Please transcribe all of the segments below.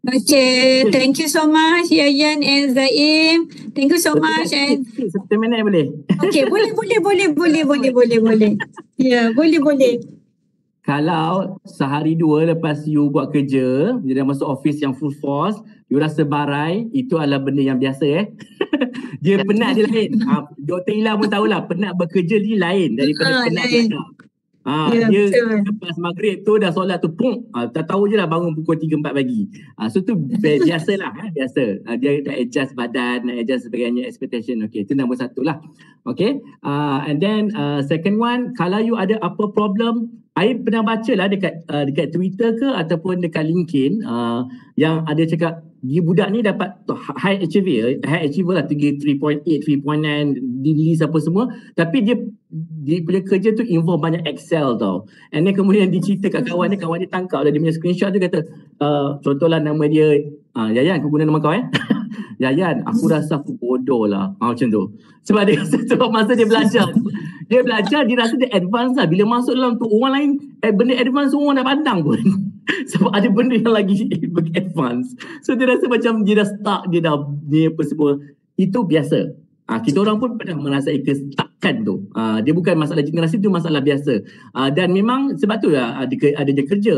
Okay, thank you so much Yayan and Zaim. Thank you so much. And 1 minit boleh? okay, boleh. Ya, boleh. Kalau sehari 2 lepas you buat kerja, you dah masuk office yang full force, you rasa barai, itu adalah benda yang biasa Dia penat dia lain. Dr. Ila pun tahulah, penat bekerja ni lain daripada penat belajar. Dia betul. lepas maghrib tu dah solat tu tak tahu je lah bangun pukul 3-4 pagi. So tu biasalah biasa. Dia nak adjust badan, nak adjust sebagainya, expectation. Okay, itu nombor 1 lah. Okay, and then second one, kalau you ada apa problem, I pernah baca lah dekat Twitter ke ataupun dekat LinkedIn yang ada cakap dia budak ni dapat high achiever lah 3.8, 3.9 di list apa semua, tapi dia punya kerja tu involve banyak Excel tau. And then kemudian dia cerita kat kawan dia tangkap lah, dia punya screenshot tu kata contohlah nama dia Yayan, aku guna nama kau Yayan, aku rasa aku bodoh lah macam tu. Sebab masa dia belajar dia rasa dia advance lah. Bila masuk dalam tu orang lain benda advance orang dah pandang pun sebab ada benda yang lagi advance. So dia rasa macam dia dah stuck, dia apa semua. Itu biasa. Kita orang pun pernah merasai kestukan tu. Dia bukan masalah generasi, tu masalah biasa. Dan memang sebab tu ada je kerja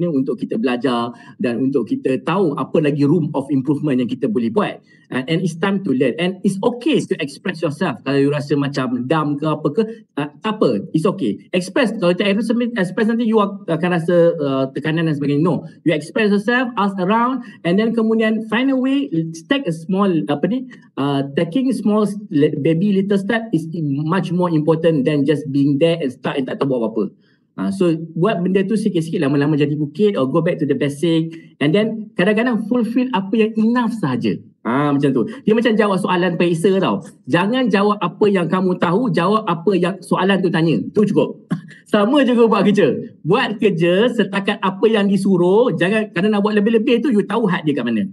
untuk kita belajar dan untuk kita tahu apa lagi room of improvement yang kita boleh buat. And it's time to learn. And it's okay to express yourself. Kalau you rasa macam dumb ke apa ke, apa, it's okay. Express. Kalau tak express nanti you akan rasa tekanan dan sebagainya. No. You express yourself, ask around, and then kemudian find a way, take a small, taking small baby little step is much more important than just being there and start and tak tahu buat apa-apa. So buat benda tu sikit-sikit, lama-lama jadi bukit, or go back to the basic, and then kadang-kadang fulfill apa yang enough sahaja. Macam tu. Dia macam jawab soalan periksa tau. Jangan jawab apa yang kamu tahu, jawab apa yang soalan tu tanya. Tu cukup. Sama juga buat kerja. Buat kerja setakat apa yang disuruh. Jangan, kadang nak buat lebih-lebih tu, you tahu had dia kat mana.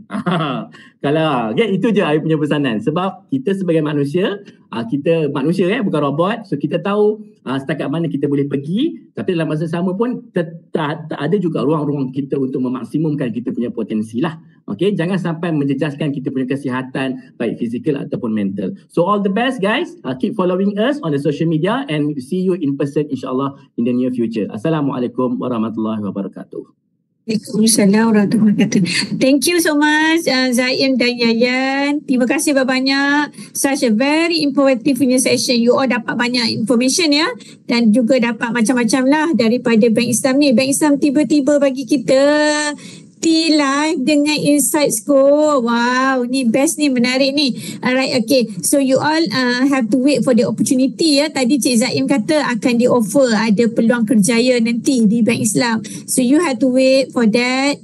Kalau itu je I punya pesanan. Sebab kita sebagai manusia, kita manusia bukan robot. So kita tahu setakat mana kita boleh pergi. Tapi dalam masa sama pun tak ada juga ruang-ruang kita untuk memaksimumkan kita punya potensi lah. Okay, jangan sampai menjejaskan kita punya kesihatan, baik fizikal ataupun mental. So all the best guys. Keep following us on the social media and see you in person insyaAllah in the near future. Assalamualaikum warahmatullahi wabarakatuh. Waalaikumsalam warahmatullahi wabarakatuh. Thank you so much Zaim dan Yayan. Terima kasih banyak. Such a very informative punya session. You all dapat banyak information ya. Dan juga dapat macam-macam lah daripada Bank Islam ni. Bank Islam tiba-tiba bagi kita live dengan Insights Scope. Wow, ni best ni, menarik ni. Alright, okay. So you all have to wait for the opportunity ya. Tadi Cik Zaim kata akan di offer ada peluang kerjaya nanti di Bank Islam. So you have to wait for that.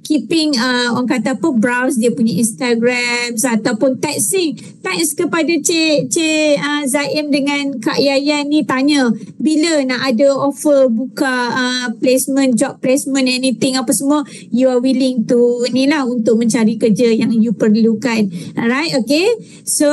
Keeping orang kata apa, browse dia punya Instagram ataupun text kepada Cik Zaim dengan Kak Yayan ni, tanya bila nak ada offer buka placement, job placement, anything apa semua, you are willing to untuk mencari kerja yang you perlukan. Alright, okay. So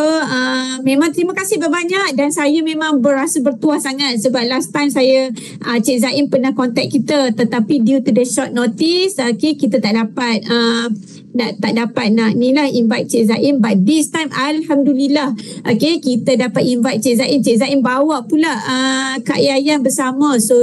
memang terima kasih banyak, dan saya memang berasa bertuah sangat sebab last time saya Cik Zaim pernah contact kita, tetapi due to the short notice, okay, kita tak dapat nak invite Cik Zaim, but this time alhamdulillah, okay, kita dapat invite Cik Zaim. Cik Zaim bawa pula Kak Yayan bersama, so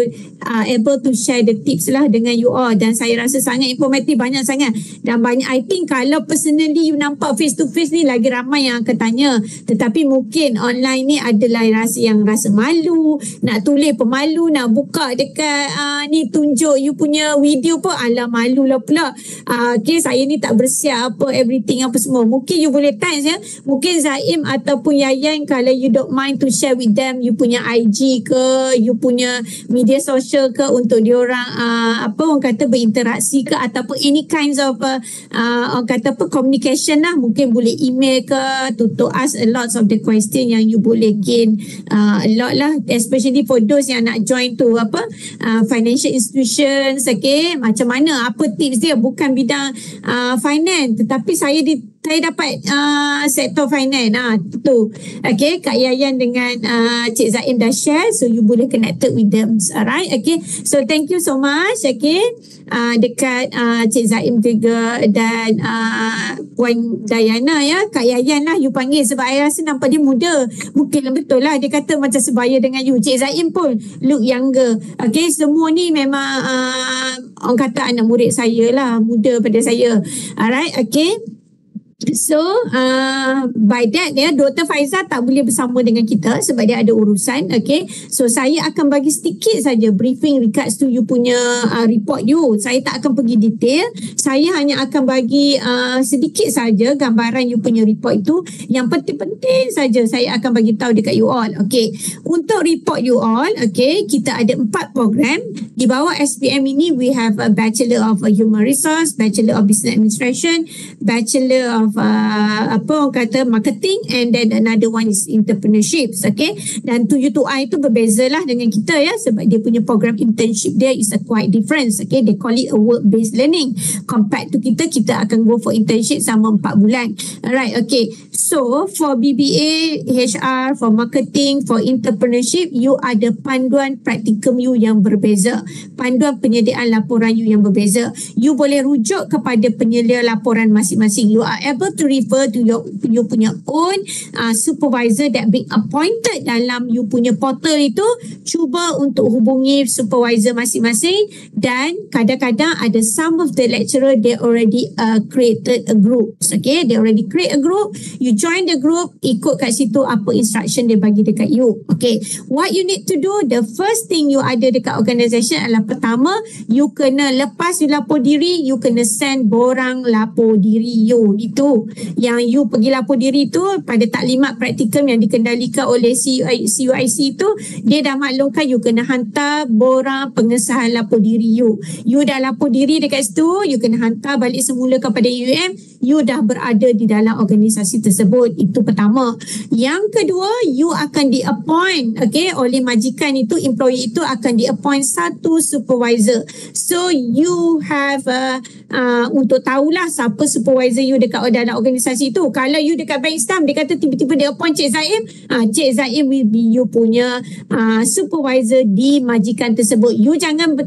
able to share the tips lah dengan you all, dan saya rasa sangat informatif, banyak sangat, dan banyak, I think kalau personally you nampak face to face ni lagi ramai yang akan tanya, tetapi mungkin online ni adalah rasa malu, nak tulis pemalu, nak buka dekat ni tunjuk you punya video pun alah malu lah pula. Okay, saya ni tak bersiap apa everything apa semua. Mungkin you boleh tanya ya, mungkin Zaim ataupun Yayan, kalau you don't mind to share with them you punya IG ke, you punya media sosial ke, untuk diorang orang kata berinteraksi ke, ataupun any kinds of orang kata communication lah. Mungkin boleh email ke to ask a lot of the question yang you boleh gain a lot lah, especially for those yang nak join to financial institutions. Okay, macam mana, apa tips dia, bukan bidang finance, tetapi saya saya dapat sektor finance. Tu. Okay, Kak Yayan dengan Cik Zaim dah share. So, you boleh connected with them. Alright, okay. So, thank you so much. Okay. Dekat Cik Zaim juga dan Puan Dayana ya. Kak Yayan lah you panggil sebab saya rasa nampak dia muda. Mungkin betul lah dia kata macam sebaya dengan you. Cik Zaim pun look younger. Okay, semua ni memang orang kata anak murid saya lah, muda pada saya. Alright, okay. So by that Dr. Faizal tak boleh bersama dengan kita sebab dia ada urusan. Okay, so saya akan bagi sedikit saja briefing regards to you punya report you. Saya tak akan pergi detail, saya hanya akan bagi sedikit saja gambaran you punya report itu. Yang penting-penting saja saya akan bagi tahu dekat you all. Okay, untuk report you all, okay, kita ada 4 program di bawah SPM ini. We have a Bachelor of Human Resource, Bachelor of Business Administration, Bachelor of orang kata marketing, and then another one is entrepreneurship. Okay, dan 7-I itu berbeza lah dengan kita ya, sebab dia punya program internship dia is a quite difference. Okay, they call it a work based learning. Compared to kita akan go for internship sama 4 bulan. Alright, okay. So for BBA, HR, for marketing, for entrepreneurship, you ada panduan praktikum you yang berbeza, panduan penyediaan laporan you yang berbeza. You boleh rujuk kepada penyelia laporan masing-masing. You are able to refer to you punya own supervisor that being appointed dalam you punya portal itu. Cuba untuk hubungi supervisor masing-masing, dan kadang-kadang ada some of the lecturer they already created a group. Okay, they already create a group. You join the group, ikut kat situ apa instruction dia bagi dekat you. Okay, what you need to do, the first thing you ada dekat organisation adalah pertama, you kena lepas you lapor diri, you kena send borang lapor diri you. Itu yang you pergi lapor diri tu pada taklimat praktikum yang dikendalikan oleh CUIC tu, dia dah maklumkan you kena hantar borang pengesahan lapor diri you. You dah lapor diri dekat situ, you kena hantar balik semula kepada UUM. You dah berada di dalam organisasi tersebut. Itu pertama. Yang kedua, you akan di-appoint, okay, oleh majikan itu, employee itu akan di-appoint satu supervisor. So you have untuk tahulah siapa supervisor you dekat dalam organisasi itu. Kalau you dekat Bank Islam, dia kata tiba-tiba dia appoint Cik Zaim, Cik Zaim will be you punya supervisor di majikan tersebut. You jangan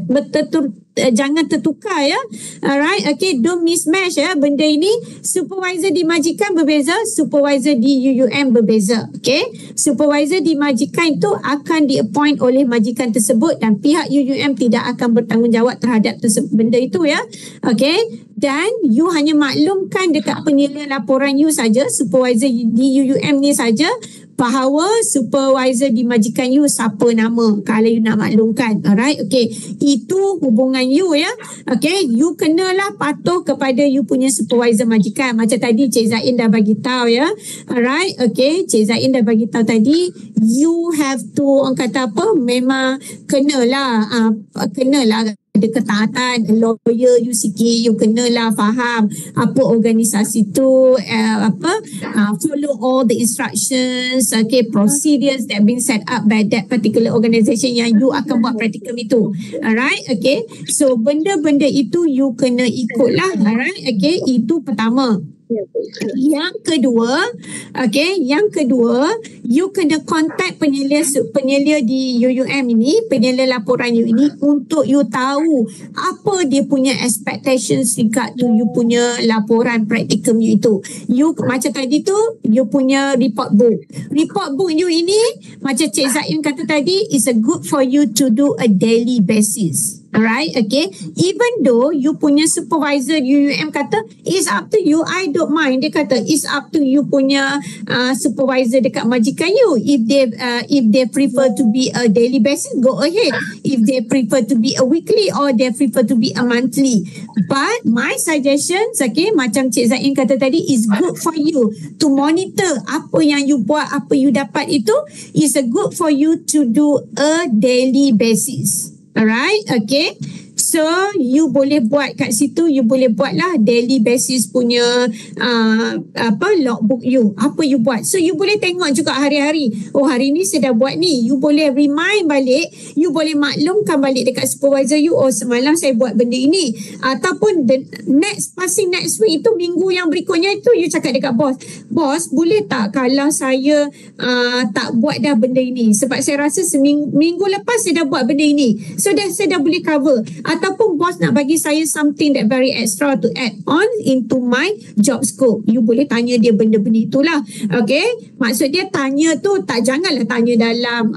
jangan tertukar ya. Alright, okay, don't mismatch ya benda ini. Supervisor di majikan berbeza, supervisor di UUM berbeza. Okay, supervisor di majikan itu akan di-appoint oleh majikan tersebut dan pihak UUM tidak akan bertanggungjawab terhadap benda itu ya. Okay, dan you hanya maklumkan dekat penyelia laporan you saja, supervisor di UUM ni saja, bahawa supervisor di majikan you siapa nama kalau you nak maklumkan. Alright, okay, itu hubungan you ya. Okay, you kenalah patuh kepada you punya supervisor majikan. Macam tadi Cik Zain dah bagi tahu ya. Alright, okay, Cik Zain dah bagi tahu tadi, you have to, orang kata apa, memang kenalah ada ketaatan, lawyer you sikit, you kenalah faham apa organisasi tu, follow all the instructions, okay, procedures that been set up by that particular organisation yang you akan buat praktikum itu. Alright, okay, so benda-benda itu you kena ikutlah. Alright, okay, itu pertama. Yang kedua, okay, you kena contact penyelia di UUM ini, penyelia laporan you ini, untuk you tahu apa dia punya expectations regard to you punya laporan praktikum you itu. You macam tadi tu, you punya report book you ini, macam Cik Zaim kata tadi, is a good for you to do a daily basis. Alright, okay. Even though you punya supervisor UUM kata it's up to you, I don't mind. Dia kata it's up to you punya supervisor dekat majikan you. If they prefer to be a daily basis, go ahead. If they prefer to be a weekly or they prefer to be a monthly. But my suggestions, okay, macam Cik Zain kata tadi, is good for you to monitor apa yang you buat, apa you dapat itu is a good for you to do a daily basis. Alright, okay. So you boleh buat kat situ, you boleh buat lah daily basis punya logbook you, apa you buat. So you boleh tengok juga hari-hari, oh hari ni saya dah buat ni. You boleh remind balik, you boleh maklumkan balik dekat supervisor you, oh semalam saya buat benda ini. Ataupun passing next week itu, minggu yang berikutnya itu, you cakap dekat bos, boleh tak kalau saya tak buat dah benda ini, sebab saya rasa minggu lepas saya dah buat benda ini, so saya dah boleh cover. Ataupun bos nak bagi saya something that very extra to add on into my job scope, you boleh tanya dia benda-benda itulah. Okay, maksud dia tanya tu janganlah tanya dalam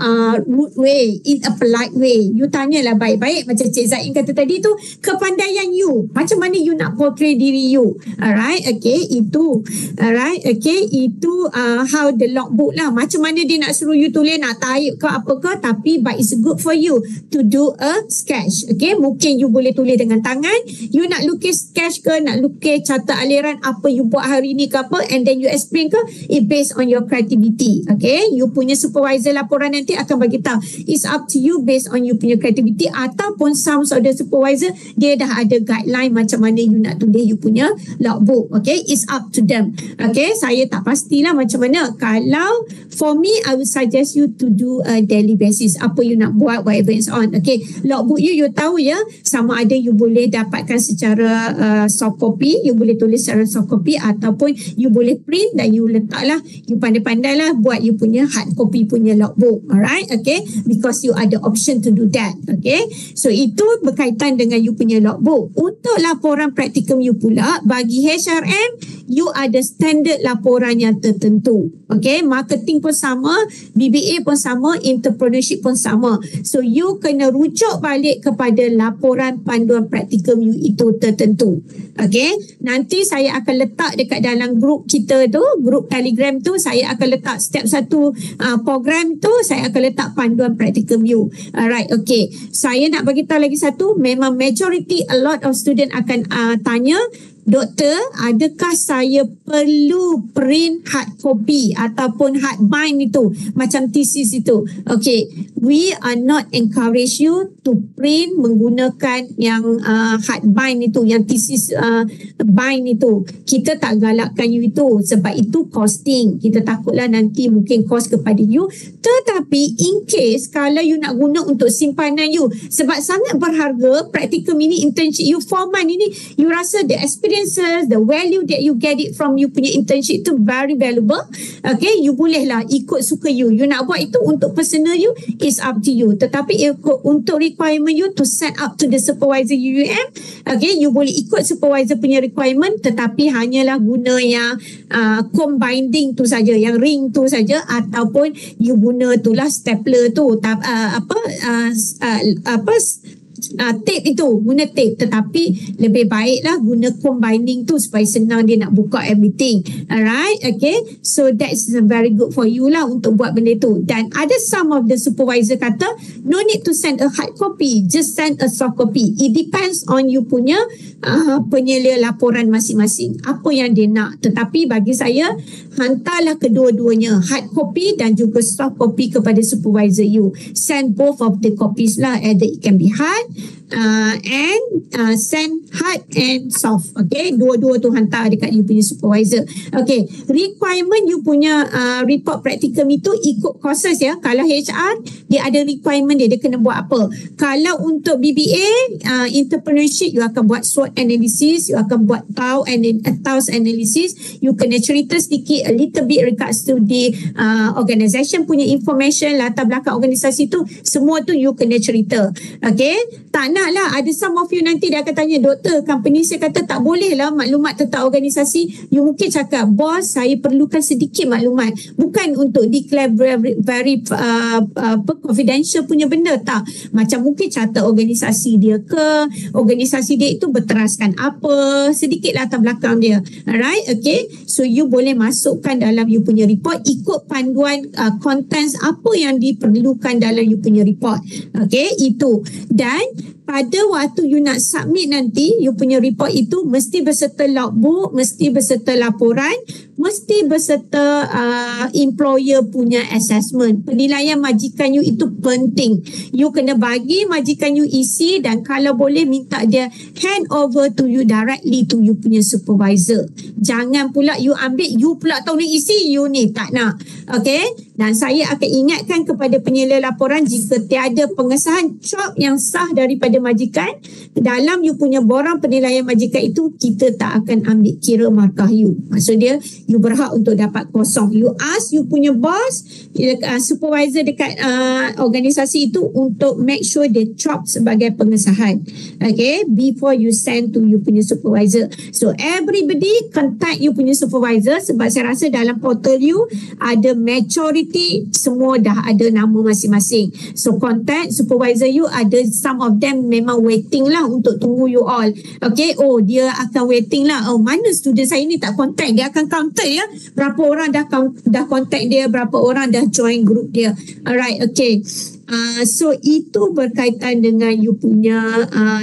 rude way, in a polite way. You tanyalah baik-baik, macam Cik Zain kata tadi tu, kepandaian you, macam mana you nak portray diri you. Alright, okay, itu alright, okay, itu how the logbook lah, macam mana dia nak suruh you tulis, nak type ke apa ke, tapi but it's good for you to do a sketch. Okay, mungkin you boleh tulis dengan tangan, you nak lukis sketch ke, nak lukis catat aliran apa you buat hari ni ke apa, and then you explain ke, it based on your creativity. Okay, you punya supervisor laporan nanti akan bagi tahu, it's up to you based on you punya creativity. Ataupun some of the supervisor, dia dah ada guideline macam mana you nak tulis you punya logbook. Okay, it's up to them. Okay, saya tak pastilah macam mana. Kalau for me, I would suggest you to do a daily basis, apa you nak buat, whatever is on. Okay, logbook you tahu ya, sama ada you boleh dapatkan secara soft copy, you boleh tulis secara soft copy, ataupun you boleh print dan you letaklah, you pandai-pandai lah buat you punya hard copy punya logbook. Alright, okay, because you ada option to do that. Okay, so itu berkaitan dengan you punya logbook. Untuk laporan praktikum you pula, bagi HRM, you ada standard laporan yang tertentu. Okay, marketing pun sama, BBA pun sama, entrepreneurship pun sama. So you kena rujuk balik kepada laporan panduan praktikum you itu tertentu. Okay, nanti saya akan letak dekat dalam grup kita tu, grup Telegram tu, saya akan letak setiap satu program tu, saya akan letak panduan praktikum you. Alright, okay, saya nak bagi tahu lagi satu, memang majority, a lot of student akan tanya, Doktor, adakah saya perlu print hard copy ataupun hard bind itu, macam thesis itu? Okay, we are not encourage you to print menggunakan yang hard bind itu, yang thesis bind itu. Kita tak galakkan you itu, sebab itu costing. Kita takutlah nanti mungkin cost kepada you. Tetapi in case kalau you nak guna untuk simpanan you, sebab sangat berharga praktikum ini, internship you 4 month ini, you rasa the experiences, the value that you get it from you punya internship itu very valuable. Okay, you bolehlah ikut suka you. You nak buat itu untuk personal you, is up to you. Tetapi untuk requirement you to set up to the supervisor UUM, okay, you boleh ikut supervisor punya requirement, tetapi hanyalah guna yang comb binding tu saja, yang ring tu saja, ataupun you guna itulah stapler tu, tape itu, guna tape. Tetapi lebih baiklah guna combining tu supaya senang dia nak buka everything. Alright, okay, so that's very good for you lah untuk buat benda tu. Dan ada some of the supervisor kata no need to send a hard copy, just send a soft copy. It depends on you punya penyelia laporan masing-masing, apa yang dia nak. Tetapi bagi saya, hantarlah kedua-duanya, hard copy dan juga soft copy kepada supervisor you. Send both of the copies lah, either it can be hard and send hard and soft. Okay, dua-dua tu hantar dekat you punya supervisor. Okay, requirement you punya report practicum itu ikut courses ya. Kalau HR, dia ada requirement dia kena buat apa. Kalau untuk BBA, entrepreneurship, you akan buat SWOT analysis, you akan buat TAOS analysis, you kena cerita sedikit, a little bit regards to the organisation punya information, latar belakang organisasi tu, semua tu you kena cerita. Okay, tak nak lah ada some of you nanti dia akan tanya, doktor, company saya kata tak boleh lah maklumat tentang organisasi. You mungkin cakap, bos, saya perlukan sedikit maklumat, bukan untuk declare very confidential punya benda, tak. Macam mungkin catat organisasi dia ke, organisasi dia itu berteraskan apa, sedikit latar belakang dia. Alright, okay, so you boleh masukkan dalam you punya report ikut panduan contents apa yang diperlukan dalam you punya report. Okay, itu. Dan pada waktu you nak submit nanti, you punya report itu mesti berserta logbook, mesti berserta laporan, mesti berserta employer punya assessment. Penilaian majikan you itu penting. You kena bagi majikan you isi, dan kalau boleh minta dia hand over to you directly to you punya supervisor. Jangan pula you ambil, you pula tahu ni isi, you ni tak nak. Okay? Dan saya akan ingatkan kepada penyelia laporan, jika tiada pengesahan COP yang sah daripada majikan dalam you punya borang penilaian majikan itu, kita tak akan ambil kira markah you. Maksud dia, you berhak untuk dapat kosong. You ask you punya boss, supervisor dekat organisasi itu untuk make sure dia COP sebagai pengesahan. Okay, before you send to you punya supervisor. So everybody contact you punya supervisor, sebab saya rasa dalam portal you ada majority semua dah ada nama masing-masing. So contact supervisor you, ada some of them memang waiting lah untuk tunggu you all. Okay, oh dia akan waiting lah. Oh, mana student saya ni tak contact, dia akan counter ya. Berapa orang dah contact dia, berapa orang dah join group dia. Alright, okay. So itu berkaitan dengan you punya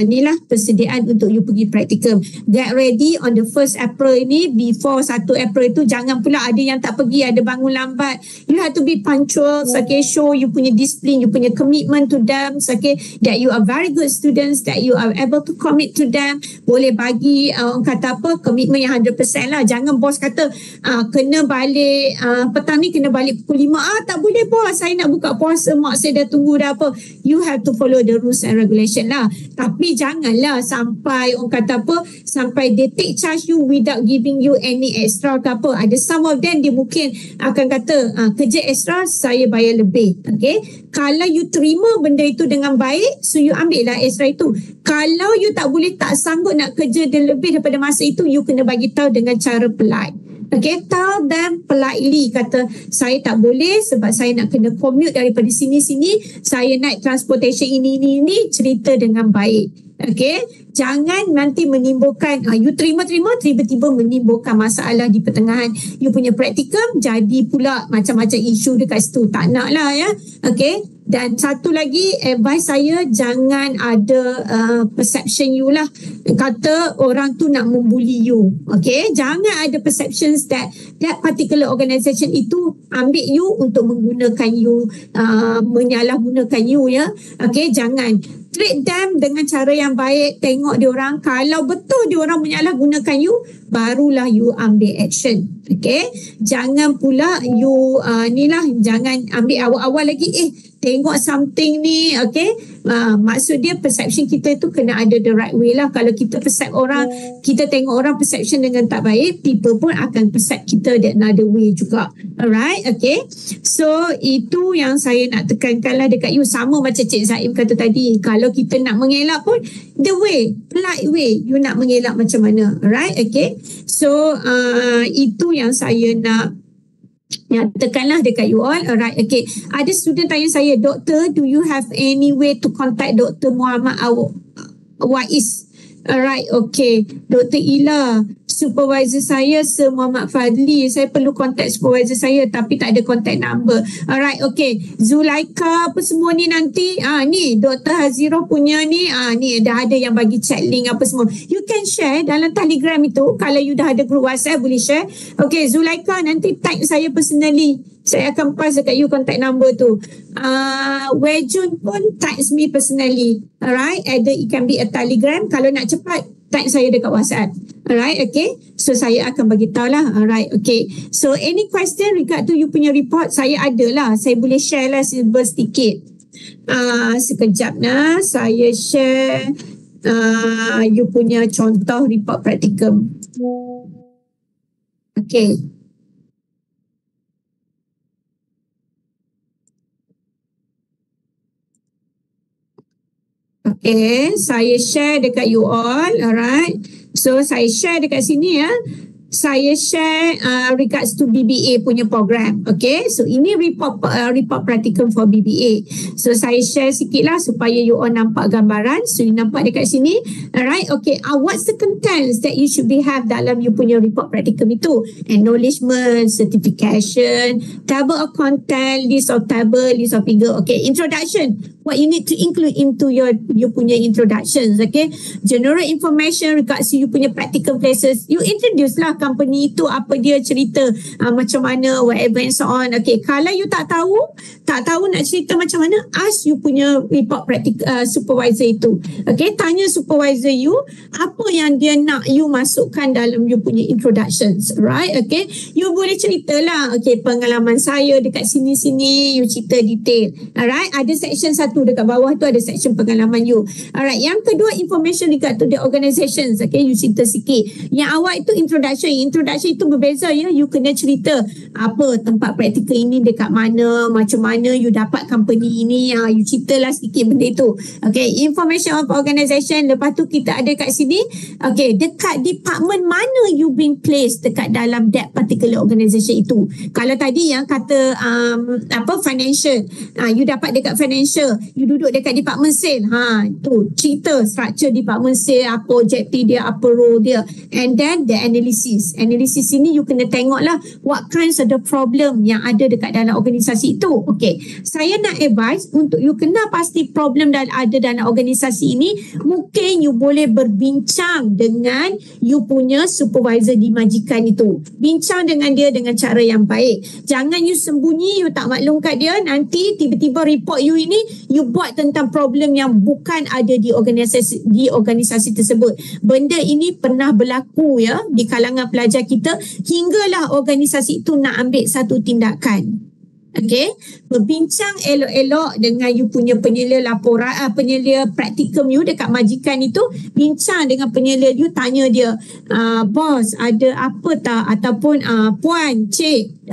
ni lah persediaan untuk you pergi praktikum. Get ready on the 1st April ini. Before 1 April itu jangan pula ada yang tak pergi, ada bangun lambat. You have to be punctual. Okay, show you punya discipline, you punya commitment to them. Okay, that you are very good students, that you are able to commit to them. Boleh bagi orang kata apa, commitment yang 100% lah. Jangan bos kata kena balik petang ni kena balik pukul 5. Tak boleh bos, saya nak buka puasa, mak saya dah tunggu dah apa. You have to follow the rules and regulation lah. Tapi janganlah sampai orang kata apa, sampai they take charge you without giving you any extra ke apa. Ada some of them dia mungkin akan kata kerja extra saya bayar lebih. Okay, kalau you terima benda itu dengan baik, so you ambil lah extra itu. Kalau you tak boleh, tak sanggup nak kerja dia lebih daripada masa itu, you kena bagi tahu dengan cara polite. Okay, tell them politely, kata saya tak boleh sebab saya nak kena commute daripada sini-sini, saya naik transportation ini, cerita dengan baik. Okay, jangan nanti menimbulkan you terima-terima, tiba-tiba menimbulkan masalah di pertengahan you punya praktikum, jadi pula macam-macam isu dekat situ. Tak nak lah ya. Okay, dan satu lagi advice saya, jangan ada perception you lah, kata orang tu nak membuli you. Okay, jangan ada perceptions that particular organisation itu ambil you untuk menggunakan you, menyalahgunakan you ya. Okay, jangan. Treat them dengan cara yang baik. Tengok diorang, kalau betul diorang menyalahgunakan you, barulah you ambil action. Okay, jangan pula you ni lah, jangan ambil awal-awal lagi tengok something ni. Okay, maksud dia perception kita tu kena ada the right way lah. Kalau kita perceive orang, kita tengok orang perception dengan tak baik, people pun akan perceive kita that another way juga. Alright, okay. So itu yang saya nak tekankan lah dekat you. Sama macam Cik Zaim kata tadi, kalau kita nak mengelak pun the way, polite way, you nak mengelak macam mana. Alright, okay. So itu yang saya nak tekanlah dekat you all. Alright, okay. Ada student tanya saya, Doktor, do you have any way to contact Dr. Muhammad Waiz? Alright, okay. Dr. Ila, supervisor saya Sir Muhammad Fadli, saya perlu contact supervisor saya tapi tak ada contact number. Alright, okay. Zulaika apa semua ni nanti, ni Dr. Haziro punya ni, ni dah ada yang bagi chat link apa semua. You can share dalam Telegram itu. Kalau you dah ada group WhatsApp, boleh share. Okay, Zulaika nanti tag saya personally. Saya akan pass dekat you contact number tu. Wejun pun text me personally. Alright, either it can be a Telegram. Kalau nak cepat, tag saya dekat WhatsApp. Alright, okay. So saya akan bagi tahu lah. Alright, okay. So any question regard to you punya report, saya ada lah. Saya boleh share lah sedikit. Sekejap lah. Saya share you punya contoh report praktikum. Okay. Okay, saya share dekat you all. Alright. So saya share dekat sini ya. Saya share regards to BBA punya program. Okay, so ini report practicum for BBA. So saya share sikit lah supaya you all nampak gambaran. So you nampak dekat sini. Alright, okay. What's the contents that you should be have dalam you punya report practicum itu? Acknowledgement, certification, table of content, list of table, list of figure. Okay, introduction. what you need to include into your punya introductions. Okay, general information regards to you punya practical places. You introduce lah company itu, apa dia cerita, macam mana, whatever and so on. Okay, kalau you tak tahu nak cerita macam mana, ask you punya report supervisor itu. Okay, tanya supervisor you apa yang dia nak you masukkan dalam you punya introductions, right? Okay, you boleh ceritalah, okay, pengalaman saya dekat sini-sini, you cerita detail. Alright, ada section 1 dekat bawah tu, ada section pengalaman you. Alright, yang kedua, information regard to the organizations. Okay, you cerita sikit. Yang awal itu introduction itu berbeza ya. You kena cerita apa tempat praktikal ini dekat mana, macam mana you dapat company ini, you ceritalah sikit benda itu. Okay, information of organization. Lepas tu kita ada kat sini, okay, dekat department mana you been placed dekat dalam that particular organization itu. Kalau tadi yang kata financial, you dapat dekat financial, you duduk dekat department sale, tu cerita structure department sale, apa objektif dia, apa role dia. And then the analysis ini you kena tengok lah what kinds of the problem yang ada dekat dalam organisasi itu. Okay, saya nak advise untuk you kena pasti problem dan ada dalam organisasi ini. Mungkin you boleh berbincang dengan you punya supervisor di majikan itu. Bincang dengan dia dengan cara yang baik. Jangan you sembunyi, you tak maklum kat dia, nanti tiba-tiba report you ini you buat tentang problem yang bukan ada di organisasi tersebut. Benda ini pernah berlaku ya di kalangan pelajar kita, hinggalah organisasi itu nak ambil satu tindakan. Okay, berbincang elok-elok dengan you punya penyelia laporan, penyelia praktikum you dekat majikan itu. Bincang dengan penyelia you, tanya dia, bos ada apa tak, ataupun puan, cik,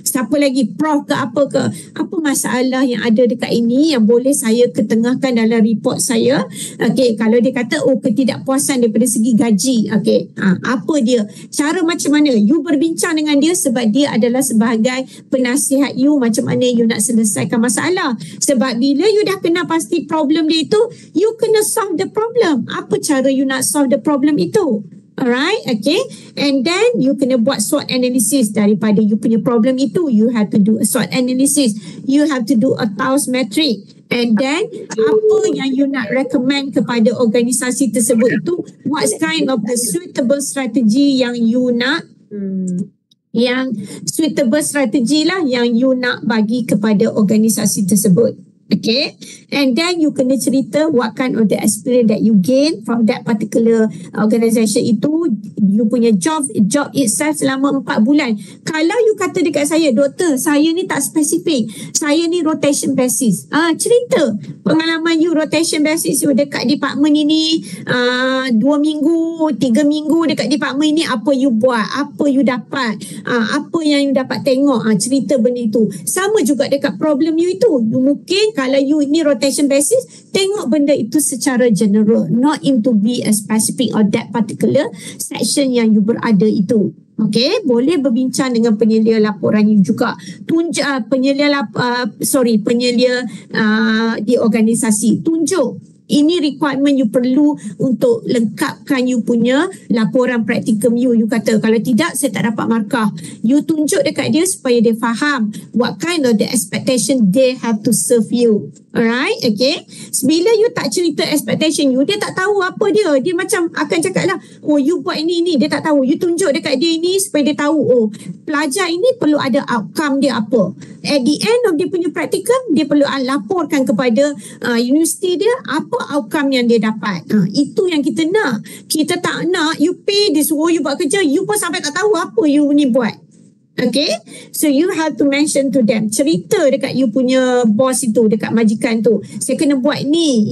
siapa lagi, prof ke apa masalah yang ada dekat ini yang boleh saya ketengahkan dalam report saya. Okay, kalau dia kata ketidakpuasan daripada segi gaji, okay, apa dia, cara macam mana you berbincang dengan dia, sebab dia adalah sebagai penasihat you, macam mana you nak selesaikan masalah. Sebab bila you dah kena pasti problem dia itu, you kena solve the problem. Apa cara you nak solve the problem itu? Alright, okay. And then you kena buat SWOT analysis daripada you punya problem itu. You have to do a SWOT analysis. You have to do a TAUS metric. And then apa yang you nak recommend kepada organisasi tersebut itu, what kind of the suitable strategy yang you nak, yang suitable strategi lah yang you nak bagi kepada organisasi tersebut. Okay, and then you kena cerita what kind of the experience that you gain from that particular organisation itu, you punya job itself selama 4 bulan. Kalau you kata dekat saya, doktor, saya ni tak spesifik, saya ni rotation basis, cerita pengalaman you rotation basis you dekat department ini, 2 minggu, 3 minggu dekat department ini, apa you buat, apa you dapat, apa yang you dapat tengok, cerita benda itu. Sama juga dekat problem you itu, you mungkin kalau you ni rotation basis, tengok benda itu secara general, not into be a specific or that particular section yang you berada itu. Okay, boleh berbincang dengan penyelia laporan you juga. Penyelia di organisasi. Tunjuk ini requirement you perlu untuk lengkapkan you punya laporan praktikum you. You kata kalau tidak saya tak dapat markah. You tunjuk dekat dia supaya dia faham what kind of the expectation they have to serve you. Alright, okay. Bila you tak cerita expectation you, dia tak tahu apa dia. Dia macam akan cakap lah, you buat ini. Dia tak tahu. You tunjuk dekat dia ini supaya dia tahu, pelajar ini perlu ada outcome dia apa. At the end of dia punya praktikum, dia perlu laporkan kepada universiti dia apa outcome yang dia dapat. Itu yang kita nak. Kita tak nak you pay, dia suruh you buat kerja, you pun sampai tak tahu apa you ni buat. Okay, so you have to mention to them, cerita dekat you punya boss itu, dekat majikan tu, saya kena buat ini.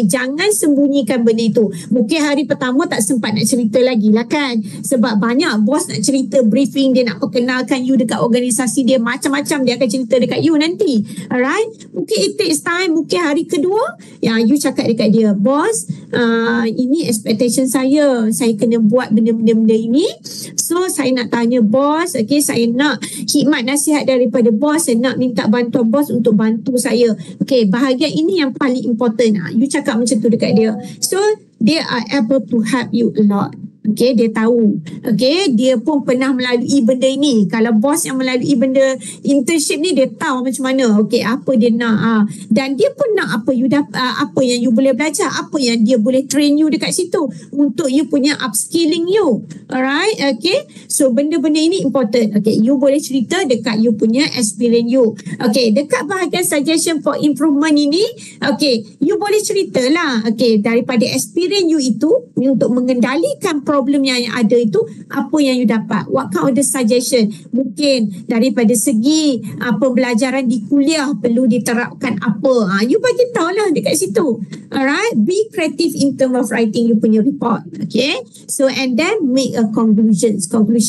Jangan sembunyikan benda itu. Mungkin hari pertama tak sempat nak cerita lagi lah kan, sebab banyak bos nak cerita briefing, dia nak perkenalkan you dekat organisasi dia, macam-macam dia akan cerita dekat you nanti. Alright, mungkin it takes time. Mungkin hari kedua yang you cakap dekat dia, bos, ini expectation saya kena buat benda-benda ini, so saya nak tanya bos, okay, saya nak khidmat nasihat daripada bos, saya nak minta bantuan bos untuk bantu saya. Okay, bahagian ini yang paling important. You cakap macam tu dekat dia, so they are able to help you a lot. Okay, dia tahu. Okay, dia pun pernah melalui benda ini. Kalau bos yang melalui benda internship ni, dia tahu macam mana. Okay, apa dia nak. Dan dia pun nak apa apa yang you boleh belajar. Apa yang dia boleh train you dekat situ. Untuk you punya upskilling you. Alright, okay. So, benda-benda ini important. Okay, you boleh cerita dekat you punya experience you. Okay, dekat bahagian suggestion for improvement ini, okay, you boleh ceritalah. Okay, daripada experience you itu, untuk mengendalikan problem yang ada itu, apa yang you dapat, what kind of the suggestion. Mungkin daripada segi pembelajaran di kuliah perlu diterapkan apa, you bagi tahu lah dekat situ. Alright, be creative in term of writing you punya report. Okay, so and then make a conclusion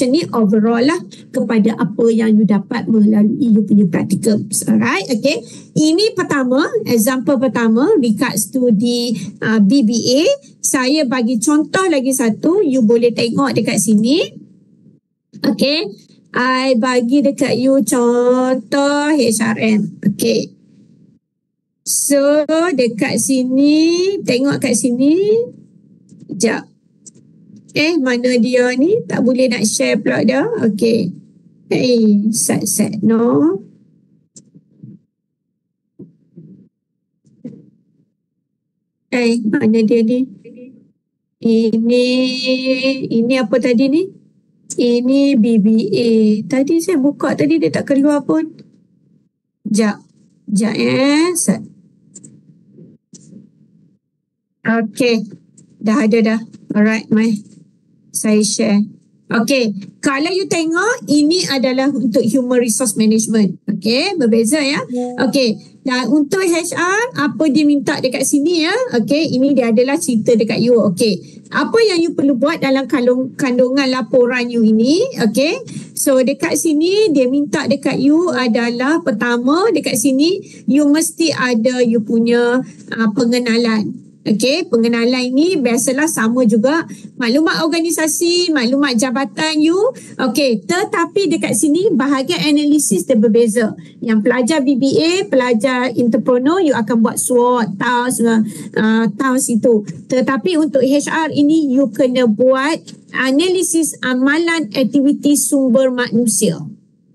ni overall lah kepada apa yang you dapat melalui you punya practicums. Alright, okay, ini pertama, example pertama regards to the BBA. Saya bagi contoh lagi satu, you boleh tengok dekat sini. Okay, I bagi dekat you contoh HRM. Okay, so dekat sini, tengok kat sini. Sekejap. Mana dia ni? Tak boleh nak share pula dah. Okay. Set. No. Mana dia ni? Ini apa tadi ni? Ini BBA. Tadi saya buka tadi dia tak keluar pun. Sekejap. Set. Okay. Dah ada dah. Alright, saya share. Okay. Kalau you tengok, ini adalah untuk human resource management. Okay, berbeza ya. Okay. Dan untuk HR, apa dia minta dekat sini ya. Okay, ini dia adalah cerita dekat you. Okay. Apa yang you perlu buat dalam kandungan laporan you ini. Okay. So, dekat sini, dia minta dekat you adalah pertama, dekat sini, you mesti ada you punya pengenalan. Okay, pengenalan ini biasalah sama juga maklumat organisasi, maklumat jabatan you. Okay, tetapi dekat sini bahagian analisis dia berbeza. Yang pelajar BBA, pelajar entrepreneur, you akan buat SWOT, TAUS itu. Tetapi untuk HR ini, you kena buat analisis amalan aktiviti sumber manusia.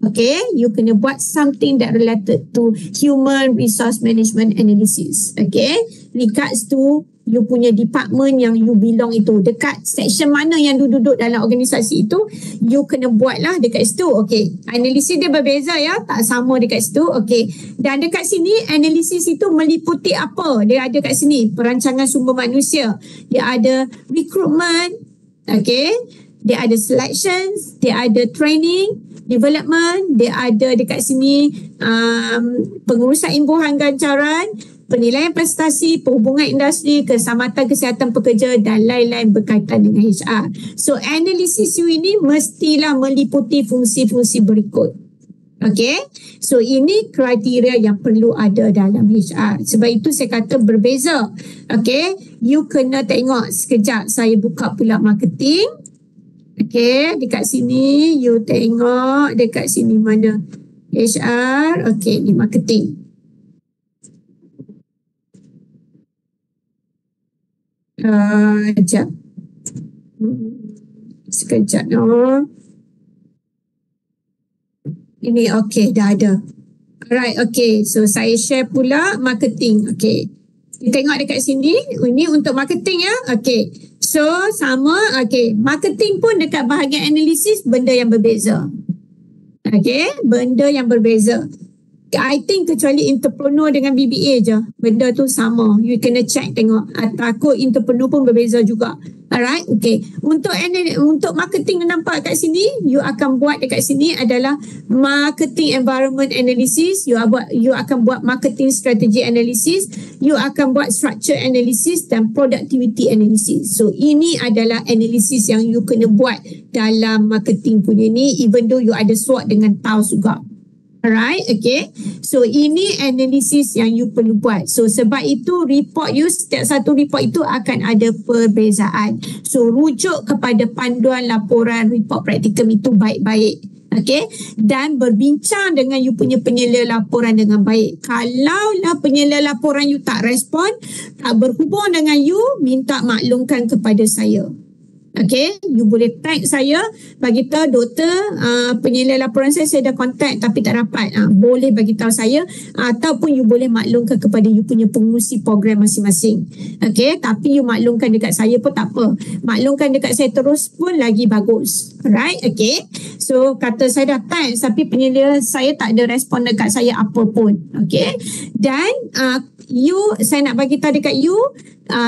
Okay, you kena buat something that related to human resource management analysis. Okay, regards to you punya department yang you belong itu. Dekat section mana yang you duduk dalam organisasi itu, you kena buat lah dekat situ. Okay, analisis dia berbeza ya, tak sama dekat situ. Okay, dan dekat sini analisis itu meliputi apa? Dia ada kat sini perancangan sumber manusia, dia ada recruitment, okay, dia ada selections, dia ada training, development, dia ada dekat sini pengurusan imbuhan ganjaran, penilaian prestasi, perhubungan industri, keselamatan kesihatan pekerja dan lain-lain berkaitan dengan HR. So, analisis you ini mestilah meliputi fungsi-fungsi berikut. Okay, so ini kriteria yang perlu ada dalam HR. Sebab itu saya kata berbeza. Okay, you kena tengok sekejap, saya buka pula marketing. Okay, dekat sini you tengok dekat sini mana HR. Okay, ni marketing. Sekejap no. Ini okay, dah ada. Alright, okay. So saya share pula marketing. Okay, you tengok dekat sini. Ini untuk marketing ya. Okay, so sama. Okay, marketing pun dekat bahagian analisis benda yang berbeza. Okay, benda yang berbeza. I think kecuali entrepreneur dengan BBA je, benda tu sama. You kena check tengok. Takut entrepreneur pun berbeza juga. Alright, okay. Untuk marketing nampak kat sini, you akan buat dekat sini adalah marketing environment analysis. You akan buat marketing strategy analysis. You akan buat structure analysis dan productivity analysis. So ini adalah analysis yang you kena buat dalam marketing punya ni, even though you ada SWOT dengan TAUS juga. Alright, okay. So ini analisis yang you perlu buat. So sebab itu report you, setiap satu report itu akan ada perbezaan. So rujuk kepada panduan laporan report praktikum itu baik-baik. Okay. Dan berbincang dengan you punya penyela laporan dengan baik. Kalaulah penyela laporan you tak respon, tak berhubung dengan you, minta maklumkan kepada saya. Okay, you boleh tag saya, bagi tahu doktor, penyelidik laporan saya dah contact tapi tak dapat. Boleh bagi tahu saya, ataupun you boleh maklumkan kepada you punya pengurusi program masing-masing. Okay, tapi you maklumkan dekat saya pun tak apa. Maklumkan dekat saya terus pun lagi bagus. Alright, okay. So, kata saya dah tag tapi penyelidik saya tak ada respon dekat saya apa pun. Okay, dan saya nak bagi tahu dekat you,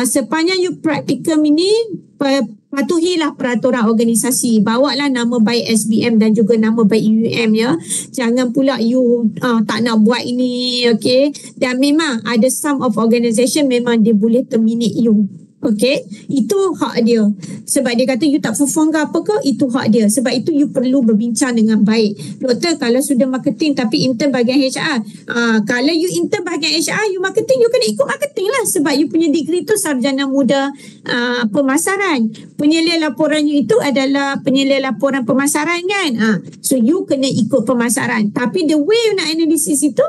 sepanjang you praktikum ini, patuhilah peraturan organisasi. Bawalah nama baik SBM dan juga nama baik UUM ya. Jangan pula you tak nak buat ini, okay. Dan memang ada some of organisation memang dia boleh terminate you. Okay, itu hak dia. Sebab dia kata you tak perform ke apa ke, itu hak dia. Sebab itu you perlu berbincang dengan baik. Doktor, kalau sudah marketing tapi intern bahagian HR, kalau you intern bahagian HR, you marketing, you kena ikut marketing lah. Sebab you punya degree tu sarjana muda pemasaran. Penyelidik laporan you itu adalah penyelidik laporan pemasaran kan. So you kena ikut pemasaran. Tapi the way you nak analisis itu,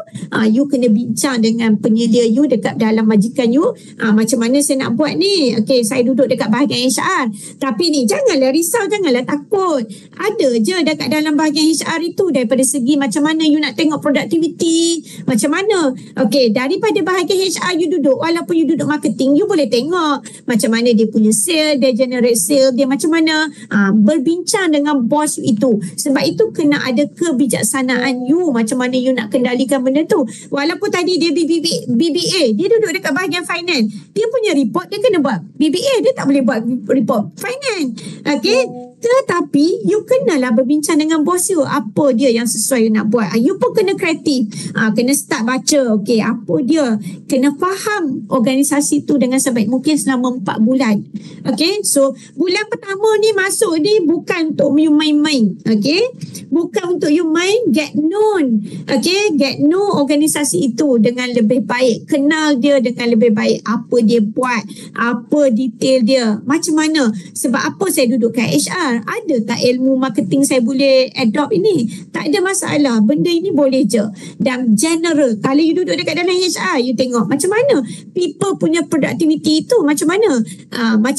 you kena bincang dengan penyelidik you dekat dalam majikan you. Macam mana saya nak buat ni? Okay, saya duduk dekat bahagian HR. Tapi ni, janganlah risau, janganlah takut. Ada je dekat dalam bahagian HR itu, daripada segi macam mana you nak tengok productivity, macam mana. Okay, daripada bahagian HR you duduk, walaupun you duduk marketing, you boleh tengok macam mana dia punya sale, dia generate sale, dia macam mana. Berbincang dengan bos you itu. Sebab itu kena ada kebijaksanaan you, macam mana you nak kendalikan benda tu. Walaupun tadi dia BBA, dia duduk dekat bahagian finance, dia punya report dia kena buat BBA, dia tak boleh buat report finance. Okay, tetapi you kenalah berbincang dengan bos you, apa dia yang sesuai you nak buat. You pun kena kreatif, kena start baca. Okay, apa dia, kena faham organisasi tu dengan sebaik mungkin selama 4 bulan. Okay, so bulan pertama ni masuk ni bukan untuk you main-main. Okay, bukan untuk you main, get known. Okay, get know organisasi itu dengan lebih baik, kenal dia dengan lebih baik, apa dia buat, apa detail dia, macam mana. Sebab apa saya duduk kat HR, ada tak ilmu marketing saya boleh adopt ini? Tak ada masalah, benda ini boleh je. Dan general, kalau you duduk dekat dalam HR, you tengok macam mana people punya productivity itu, macam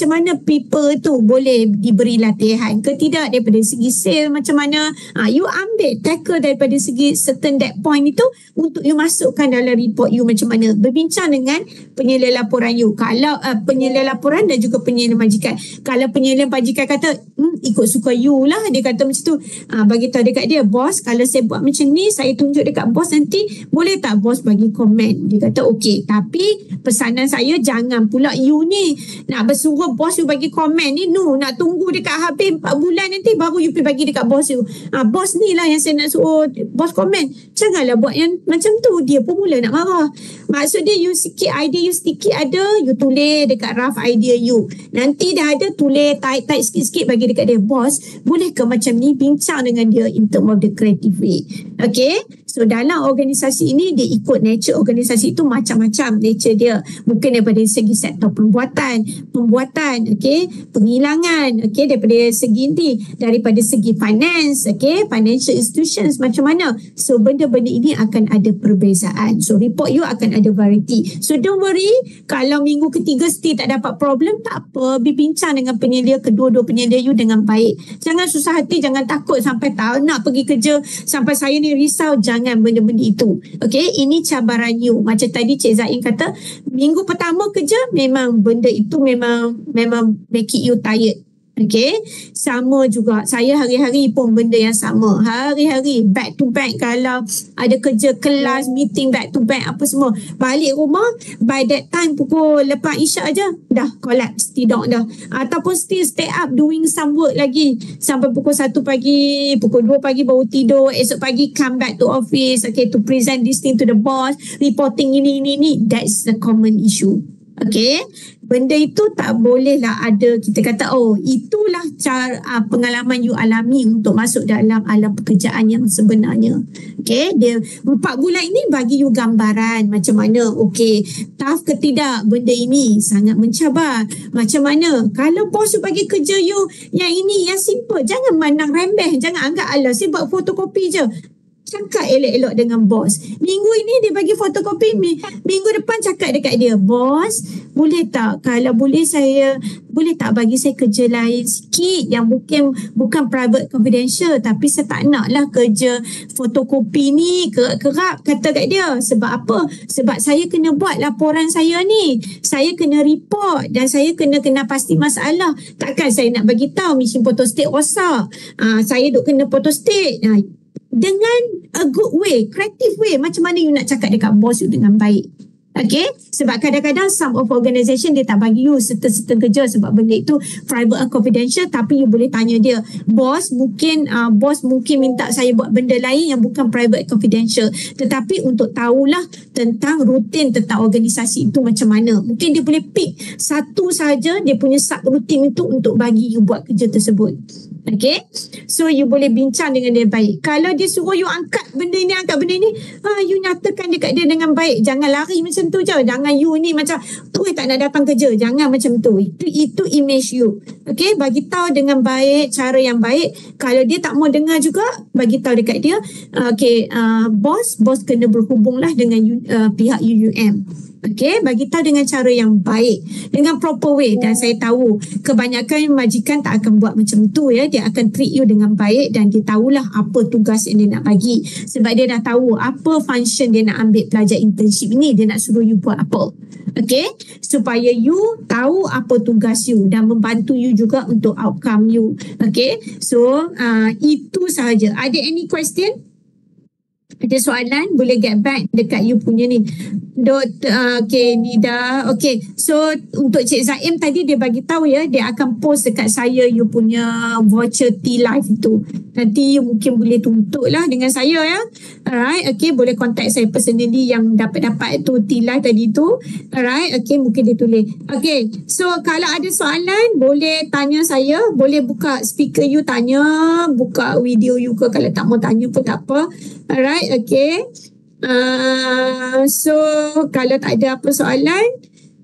mana people tu boleh diberi latihan ke tidak, daripada segi sale macam mana. You ambil tackle daripada segi certain that point itu untuk you masukkan dalam report you macam mana. Berbincang dengan penyelidik laporan you. Kalau penyelidik laporan dan juga penyelidik majikan. Kalau penyelidik majikan kata ikut suka you lah, dia kata macam tu, bagi tahu dekat dia, bos kalau saya buat macam ni, saya tunjuk dekat bos nanti, boleh tak bos bagi komen? Dia kata okey, tapi pesanan saya jangan pula you ni nak bersuruh bos you bagi komen ni, nak tunggu dekat habis 4 bulan nanti baru you pergi bagi dekat bos you. Bos ni lah yang saya nak suruh bos komen. Janganlah buat yang macam tu, dia pun mula nak marah. Maksud dia, you sikit idea you sedikit ada, you tulis dekat rough idea you. Nanti dah ada, tulis type sikit-sikit bagi dekat dia, bos boleh ke macam ni, bincang dengan dia in term of the creative way. Okay, so dalam organisasi ini dia ikut nature organisasi itu macam-macam nature dia, mungkin daripada segi sektor pembuatan, okay, penghilangan, okay, daripada segi ini, daripada segi finance, okay, financial institutions macam mana. So benda-benda ini akan ada perbezaan. So report you akan ada variety. So don't worry, kalau minggu ketiga still tak dapat problem, tak apa, berbincang dengan penyelidik, kedua-dua penyelidik you dengan baik. Jangan susah hati, jangan takut sampai tak nak pergi kerja, sampai saya ni risau. Jangan benda-benda itu. Okay, ini cabaran you. Macam tadi Cik Zain kata, minggu pertama kerja memang benda itu memang make you tired. Okay, sama juga saya hari-hari pun benda yang sama, hari-hari back to back. Kalau ada kerja kelas, meeting back to back apa semua, balik rumah by that time pukul lepas isyak je dah collapse, tidur dah, ataupun still stay up doing some work lagi sampai pukul 1 pagi, pukul 2 pagi baru tidur, esok pagi come back to office, okay, to present this thing to the boss, reporting ini. That's the common issue. Okay, benda itu tak bolehlah ada kita kata itulah cara pengalaman you alami untuk masuk dalam alam pekerjaan yang sebenarnya. Okay, dia 4 bulan ini bagi you gambaran macam mana, okay, tough ke tidak benda ini, sangat mencabar. Macam mana kalau bos you bagi kerja you yang ini yang simple, jangan mandang remeh, jangan anggap alah saya buat fotokopi je. cakap elok-elok dengan bos. Minggu ini dia bagi fotokopi, minggu depan cakap dekat dia, bos, boleh tak kalau boleh boleh tak bagi saya kerja lain sikit yang bukan private confidential, tapi saya tak nak lah kerja fotokopi ni kerap kata kat dia. Sebab apa? Sebab saya kena buat laporan saya ni, saya kena report dan saya kena pasti masalah. Takkan saya nak bagi tahu mesin photostat rosak, saya duk kena photostat. Dengan a good way, creative way, macam mana you nak cakap dekat bos you dengan baik. Okay, sebab kadang-kadang some of organisation dia tak bagi you certain kerja sebab benda itu private and confidential, tapi you boleh tanya dia, bos mungkin minta saya buat benda lain yang bukan private and confidential, tetapi untuk tahulah tentang rutin tentang organisasi itu macam mana. Mungkin dia boleh pick satu saja dia punya sub rutin itu untuk bagi you buat kerja tersebut. Okay, so you boleh bincang dengan dia baik. Kalau dia suruh you angkat benda ni, you nyatakan dekat dia dengan baik. Jangan lari macam tu je. Jangan you ni macam tu tak nak datang kerja. Jangan macam tu. Itu image you. Okay, bagi tahu dengan baik, cara yang baik. Kalau dia tak mau dengar juga, bagi tahu dekat dia, bos kena berhubunglah dengan pihak UUM. Okay, bagi tahu dengan cara yang baik, dengan proper way. Dan saya tahu kebanyakan majikan tak akan buat macam tu ya. Dia akan treat you dengan baik dan dia tahulah apa tugas yang dia nak bagi. Sebab dia dah tahu apa function dia nak ambil pelajar internship ni. Dia nak suruh you buat apa. Okay, supaya you tahu apa tugas you dan membantu you juga untuk outcome you. Okay, so itu sahaja. Ada any question? Ada soalan, boleh get back dekat you punya ni. Okay, Nida. Okay, so untuk Cik Zaim tadi dia bagi tahu ya, dia akan post dekat saya you punya voucher T-Life tu. Nanti you mungkin boleh tuntut lah dengan saya ya. Alright, okay, boleh contact saya personally yang dapat tu T-Life tadi tu. Alright, okay, mungkin dia tulis. Okay, so kalau ada soalan boleh tanya saya, boleh buka speaker you tanya, buka video you ke, kalau tak mau tanya pun tak apa. Alright, okay. So kalau tak ada apa soalan,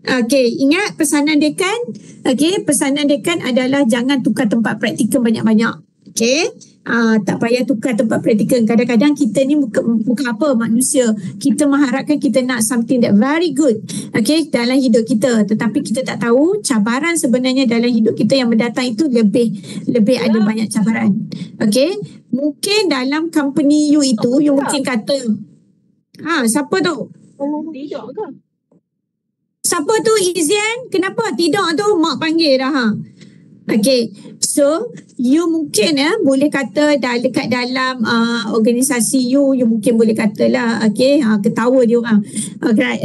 okay, ingat pesanan dekan. Okay, pesanan dekan adalah jangan tukar tempat praktikal banyak-banyak. Okay, tak payah tukar tempat praktikal. Kadang-kadang kita ni bukan apa, manusia. Kita mengharapkan kita nak something that very good, okay, dalam hidup kita. Tetapi kita tak tahu cabaran sebenarnya dalam hidup kita yang mendatang itu lebih ada banyak cabaran. Okay, mungkin dalam company you itu, you mungkin kata, siapa tu? Tidur ke? Siapa tu Izian? Kenapa tidur tu? Mak panggil dah. Okay, so you mungkin boleh kata dekat dalam organisasi you mungkin boleh katalah, okay, ketawa dia orang.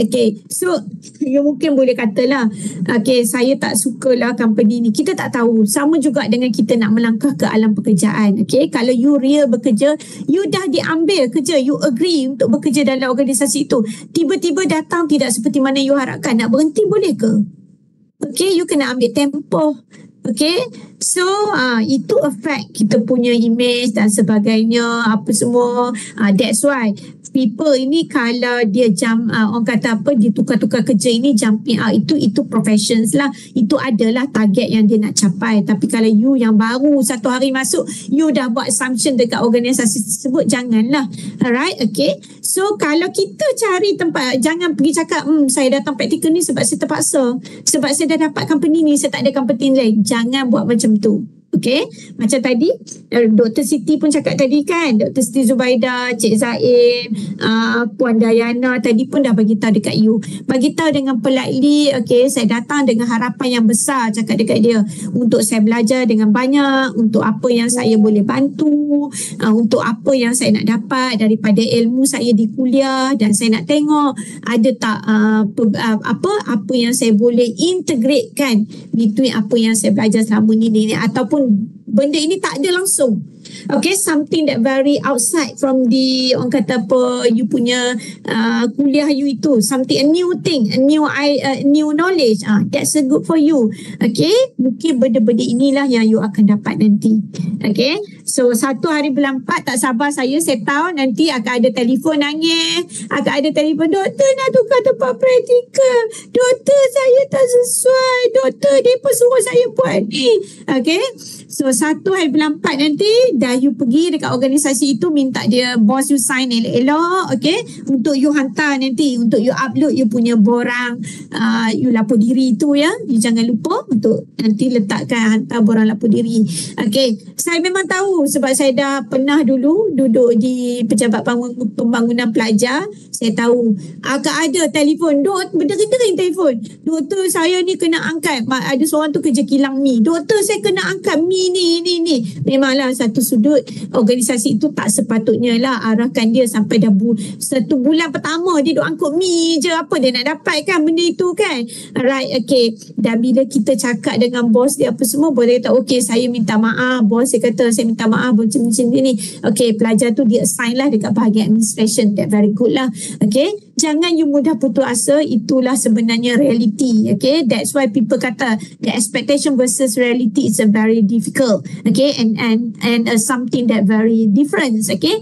Okay, so you mungkin boleh katalah, okay, saya tak sukalah company ni. Kita tak tahu. Sama juga dengan kita nak melangkah ke alam pekerjaan. Okay, kalau you real bekerja, you dah diambil kerja, you agree untuk bekerja dalam organisasi itu, tiba-tiba datang tidak seperti mana you harapkan, nak berhenti boleh ke? Okay, you kena ambil tempoh. Okay, so itu affect kita punya image dan sebagainya, apa semua. That's why people ini kalau dia orang kata apa, dia tukar-tukar kerja ini, jumping out, itu professions lah. Itu adalah target yang dia nak capai. Tapi kalau you yang baru satu hari masuk, you dah buat assumption dekat organisasi tersebut, janganlah. Alright, okay. So kalau kita cari tempat, jangan pergi cakap saya datang praktikal ni sebab saya terpaksa, sebab saya dah dapat company ni, saya tak ada company lain. Jangan buat macam tu. Okay, macam tadi Dr. Siti pun cakap tadi kan, Dr. Siti Zubaida, Cik Zaim, Puan Dayana tadi pun dah bagi tahu dekat you. Bagi tahu dengan politely, okay, saya datang dengan harapan yang besar, cakap dekat dia, untuk saya belajar dengan banyak, untuk apa yang saya boleh bantu, untuk apa yang saya nak dapat daripada ilmu saya di kuliah, dan saya nak tengok ada tak apa yang saya boleh integrate kan between apa yang saya belajar selama ni ataupun benda ini tak ada langsung. Okay, something that very outside from the, orang kata apa, you punya kuliah you itu, something, a new thing, a new knowledge. That's a good for you. Okay, mungkin benda-benda inilah yang you akan dapat nanti. Okay, so 1 hari bulan 4 tak sabar saya tahu nanti akan ada telefon nangis, akan ada telefon, doktor nak tukar tempat praktikal, doktor saya tak sesuai, doktor dia suruh saya buat ni. Okay, so 1 hari bulan 4 nanti dah you pergi dekat organisasi itu, minta dia bos you sign elok-elok, okay, untuk you hantar nanti, untuk you upload you punya borang you lapor diri tu ya. You jangan lupa untuk nanti letakkan hantar borang lapor diri. Okay, saya memang tahu sebab saya dah pernah dulu duduk di pejabat pembangunan pelajar. Saya tahu akan ada telefon, berdering-dering telefon, doktor saya ni kena angkat, ada seorang tu kerja kilang mi, doktor saya kena angkat mi ni. Memanglah satu sudut organisasi itu tak sepatutnya lah arahkan dia sampai dah 1 bulan pertama dia duk angkut mi je, apa dia nak dapat kan benda itu kan. Alright, okay. Dan bila kita cakap dengan bos dia apa semua, bos dia kata okay saya minta maaf, bos dia kata saya minta maaf macam ni. Okay, pelajar tu dia assign lah dekat bahagian administration, that very good lah. Okay, jangan you mudah putus asa, itulah sebenarnya reality. Okay, that's why people kata the expectation versus reality is a very difficult. Okay, and something that very different. Okay,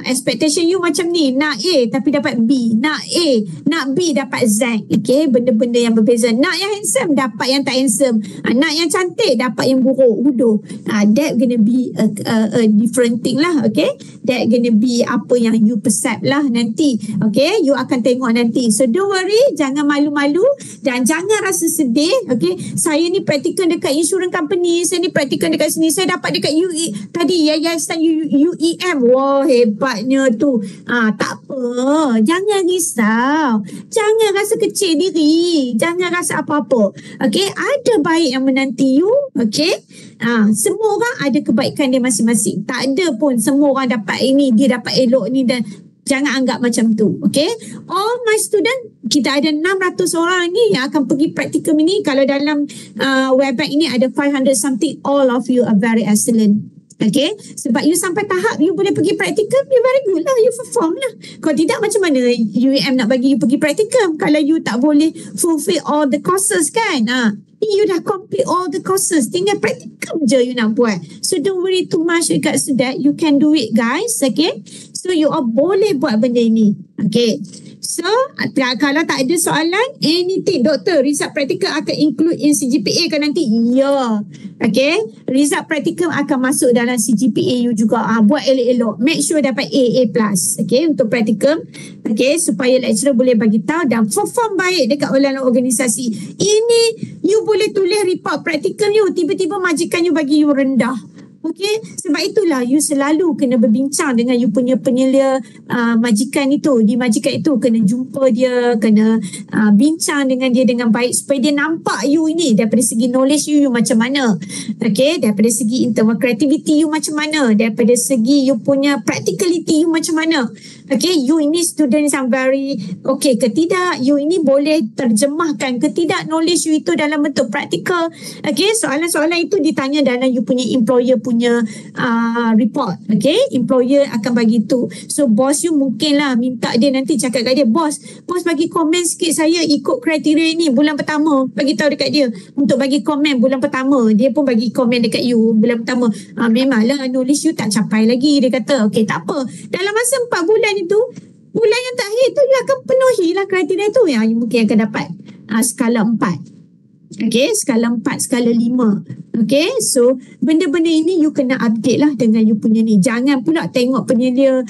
expectation you macam ni, nak A tapi dapat B, nak A nak B dapat Z. Okay, benda-benda yang berbeza. Nak yang handsome dapat yang tak handsome, nak yang cantik dapat yang buruk hudoh. That gonna be a different thing lah. Okay, that gonna be apa yang you perceive lah nanti. Okay, you akan tengok nanti. So don't worry, jangan malu-malu dan jangan rasa sedih. Okay, saya ni praktikal dekat insurance company, saya ni praktikal dekat sini, saya dapat dekat UE tadi, yayasan UEM. Wah, hebatnya tu. Tak apa, jangan risau, jangan rasa kecil diri, jangan rasa apa-apa. Okay, ada baik yang menanti you. Okay, semua orang ada kebaikan dia masing-masing. Tak ada pun semua orang dapat ini, dia dapat elok ni, dan jangan anggap macam tu. Okay, all my student, kita ada 600 orang ni yang akan pergi praktikum ini. Kalau dalam website ini ada 500 something, all of you are very excellent. Okay, sebab you sampai tahap you boleh pergi praktikum, you very good lah, you perform lah. Kalau tidak, macam mana UEM nak bagi you pergi praktikum kalau you tak boleh fulfill all the courses kan. You dah complete all the courses, tinggal praktikum je you nak buat. So don't worry too much regards to that, you can do it guys. Okay, so you all boleh buat benda ini. Okay, so kalau tak ada soalan anything, doktor, result practical akan include in CGPA kan nanti? Ya. Okay, result practical akan masuk dalam CGPA you juga. Buat elok-elok, make sure dapat A+. Okay, untuk practical. Okay, supaya lecturer boleh bagi tahu dan perform baik dekat dalam organisasi. Ini you boleh tulis report practical you, tiba-tiba majikan you bagi you rendah. Okay, sebab itulah you selalu kena berbincang dengan you punya penyelia majikan itu. Di majikan itu kena jumpa dia, kena bincang dengan dia dengan baik supaya dia nampak you ini daripada segi knowledge you macam mana. Okay, daripada segi internal creativity you macam mana, daripada segi you punya practicality you macam mana. Okay, you ini student yang very okay ke tidak, you ini boleh terjemahkan ke tidak knowledge you itu dalam bentuk praktikal. Okay, soalan-soalan itu ditanya dalam you punya employer punya report. Okay, employer akan bagi tu. So bos you mungkin lah minta dia nanti cakap kat dia, bos bagi komen sikit, saya ikut kriteria ni bulan pertama, bagi tahu dekat dia untuk bagi komen bulan pertama. Dia pun bagi komen dekat you bulan pertama. Memanglah knowledge you tak capai lagi, dia kata. Okay, tak apa, dalam masa 4 bulan itu, bulan yang terakhir tu you akan penuhi lah kriteria tu, yang you mungkin akan dapat skala 4. Okay, skala 4, skala 5. Okay, so benda-benda ini you kena update lah dengan you punya ni. Jangan pula tengok penyelia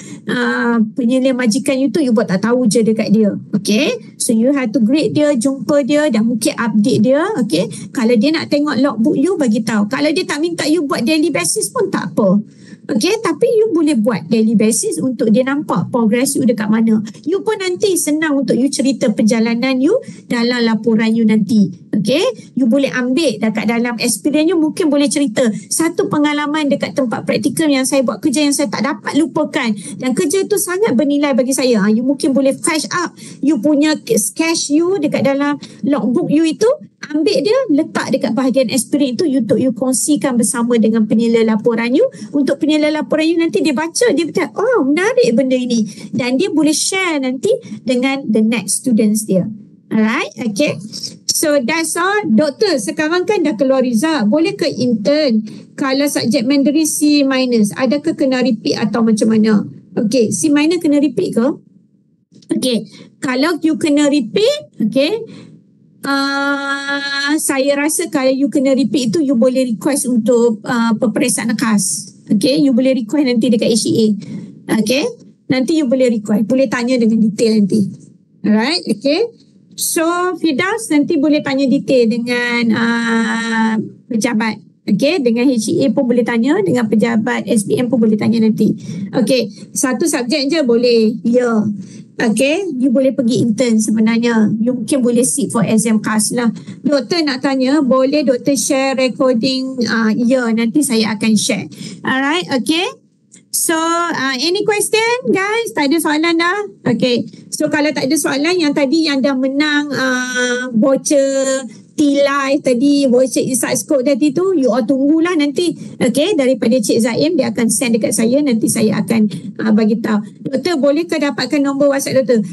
majikan you tu, you buat tak tahu je dekat dia. Okay, so you have to grade dia, jumpa dia dan mungkin update dia. Okay, kalau dia nak tengok logbook you, bagi tahu. Kalau dia tak minta you buat daily basis pun tak apa. Okay, tapi you boleh buat daily basis untuk dia nampak progress you dekat mana. You pun nanti senang untuk you cerita perjalanan you dalam laporan you nanti. Okay, you boleh ambil dekat dalam experience you, mungkin boleh cerita satu pengalaman dekat tempat praktikum yang saya buat kerja yang saya tak dapat lupakan dan kerja tu sangat bernilai bagi saya. You mungkin boleh fetch up you punya sketch you dekat dalam logbook you itu, ambil dia, letak dekat bahagian experience tu untuk you kongsikan bersama dengan penyelia laporan you. Untuk penyelia laporan you nanti dia baca, dia kata, oh menarik benda ini, dan dia boleh share nanti dengan the next students dia. Alright, okay. So that's all. Doktor, sekarang kan dah keluar result, boleh ke intern kalau subjek Mandarin C-, adakah kena repeat atau macam mana? Okay, C- kena repeat ke? Okay, kalau you kena repeat, okay, saya rasa kalau you kena repeat itu, you boleh request untuk peperiksaan khas. Okay, you boleh request nanti dekat HCA. Okay, nanti you boleh request, boleh tanya dengan detail nanti. Alright, okay. So Firdaus nanti boleh tanya detail dengan pejabat. Okay, dengan HCA pun boleh tanya, dengan pejabat SBM pun boleh tanya nanti. Okay, satu subjek je boleh, ya. Okay, you boleh pergi intern sebenarnya. You mungkin boleh sit for exam class lah. Doktor nak tanya, boleh doktor share recording? Ya, nanti saya akan share. Alright, okay. So, any question guys? Tak ada soalan dah? Okay, so kalau tak ada soalan, yang tadi yang dah menang voucher T-Live tadi, voucher Insight Scope tadi tu, you all tunggulah nanti. Okay, daripada Cik Zaim, dia akan send dekat saya, nanti saya akan bagi tahu. Doktor, bolehkah dapatkan nombor WhatsApp doktor?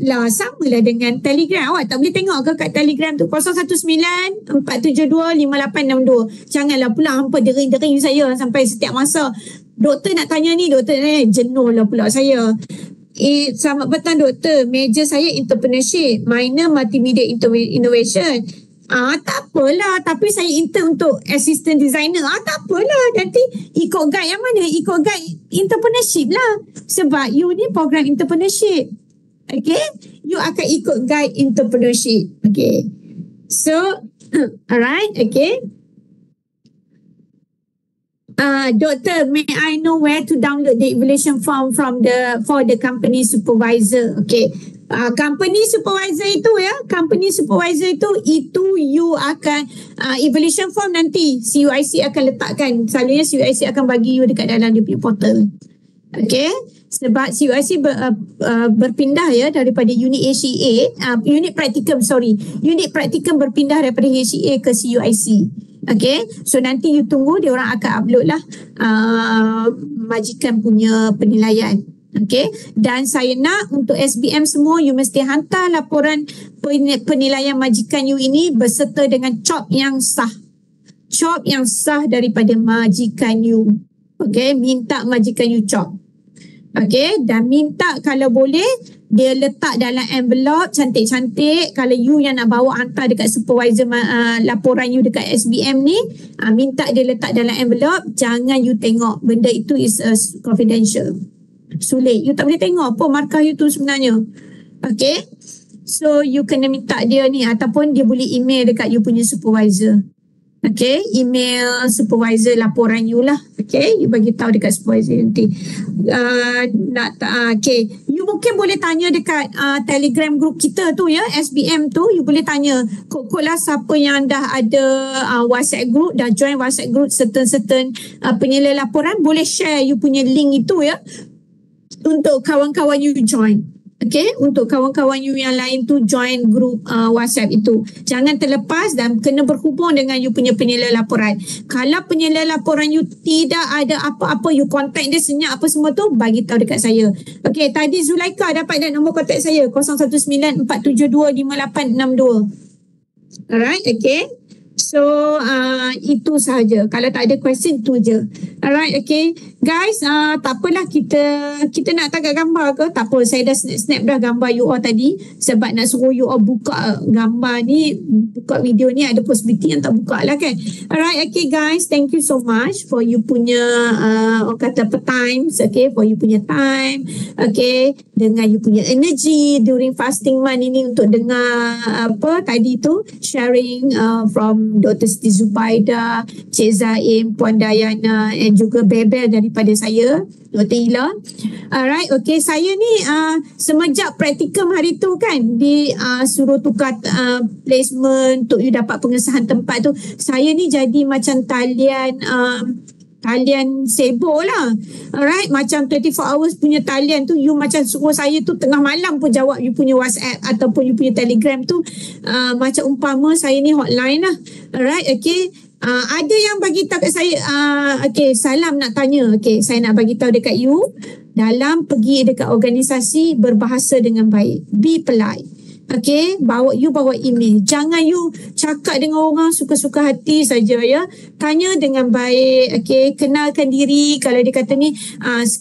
Lah, samalah dengan Telegram. Awak tak boleh tengok ke kat Telegram tu? 019-472-5862. Janganlah pula hampa dering-dering saya sampai setiap masa. Doktor nak tanya ni, doktor jenuh lah pula saya. Selamat petang doktor, major saya entrepreneurship, minor multimedia innovation. Tak apalah, tapi saya intern untuk assistant designer. Tak apalah, nanti ikut guide yang mana? Ikut guide entrepreneurship lah. Sebab you ni program entrepreneurship. Okay, you akan ikut guide entrepreneurship. Okay, so alright, okay. Doctor, may I know where to download the evaluation form for the company supervisor? Okay, company supervisor itu company supervisor itu you akan evaluation form nanti CUIC akan letakkan. Selalunya CUIC akan bagi you dekat dalam dia punya portal. Okay, sebab CUIC berpindah daripada unit HCA, unit practicum berpindah daripada HCA ke CUIC. Okay, so nanti you tunggu, dia orang akan upload lah majikan punya penilaian. Okay, dan saya nak untuk SBM semua, you mesti hantar laporan penilaian majikan you ini berserta dengan COP yang sah. COP yang sah daripada majikan you. Okay, minta majikan you COP. Okay, dan minta kalau boleh dia letak dalam envelope cantik-cantik. Kalau you yang nak bawa hantar dekat supervisor laporan you dekat SBM ni, minta dia letak dalam envelope. Jangan you tengok, benda itu is confidential. Sulit, you tak boleh tengok pun markah you tu sebenarnya. Okay, so you kena minta dia ni, ataupun dia boleh email dekat you punya supervisor. Okay, email supervisor laporan you lah. Okay, you bagi tahu dekat supervisor nanti. Okay, you mungkin boleh tanya dekat Telegram group kita tu SBM tu, you boleh tanya. Kok lah siapa yang dah ada WhatsApp group, dah join WhatsApp group certain penilai laporan, boleh share you punya link itu untuk kawan-kawan you join. Okay, untuk kawan-kawan you yang lain tu join group WhatsApp itu. Jangan terlepas dan kena berhubung dengan you punya penilai laporan. Kalau penilai laporan you tidak ada apa-apa, you contact dia senyap apa semua tu, bagi tahu dekat saya. Okay, tadi Zulaika dapat dah nombor kontak saya 0194725862. Alright, okay. So itu sahaja. Kalau tak ada question tu je. Alright, okay. Guys, tak apalah kita nak tangkap gambar ke? Tak apa, saya dah snap dah gambar you all tadi. Sebab nak suruh you all buka gambar ni, buka video ni, ada possibility yang tak buka lah kan. Alright, okay guys. Thank you so much for you punya orang kata times, okay, for you punya time, okay, dengan you punya energy during fasting month ini untuk dengar apa tadi tu, sharing from Dr. Siti Zubaida, Cik Zaim, Puan Dayana, and juga Bebel daripada saya, Dr. Ila. Alright, okay, saya ni semenjak praktikum hari tu kan, suruh tukar placement untuk you dapat pengesahan tempat tu, saya ni jadi macam talian sibuk lah. Alright, macam 24 hours punya talian tu, you macam suruh saya tu tengah malam pun jawab you punya WhatsApp ataupun you punya Telegram tu, macam umpama saya ni hotline lah. Alright, okay. Ada yang bagi tahu kat saya, okay, salam nak tanya, okay, saya nak bagi tahu dekat you, dalam pergi dekat organisasi, berbahasa dengan baik, be polite. Okay, bawa email. Jangan you cakap dengan orang suka-suka hati saja ya. Tanya dengan baik. Okay, kenalkan diri. Kalau dia kata ni,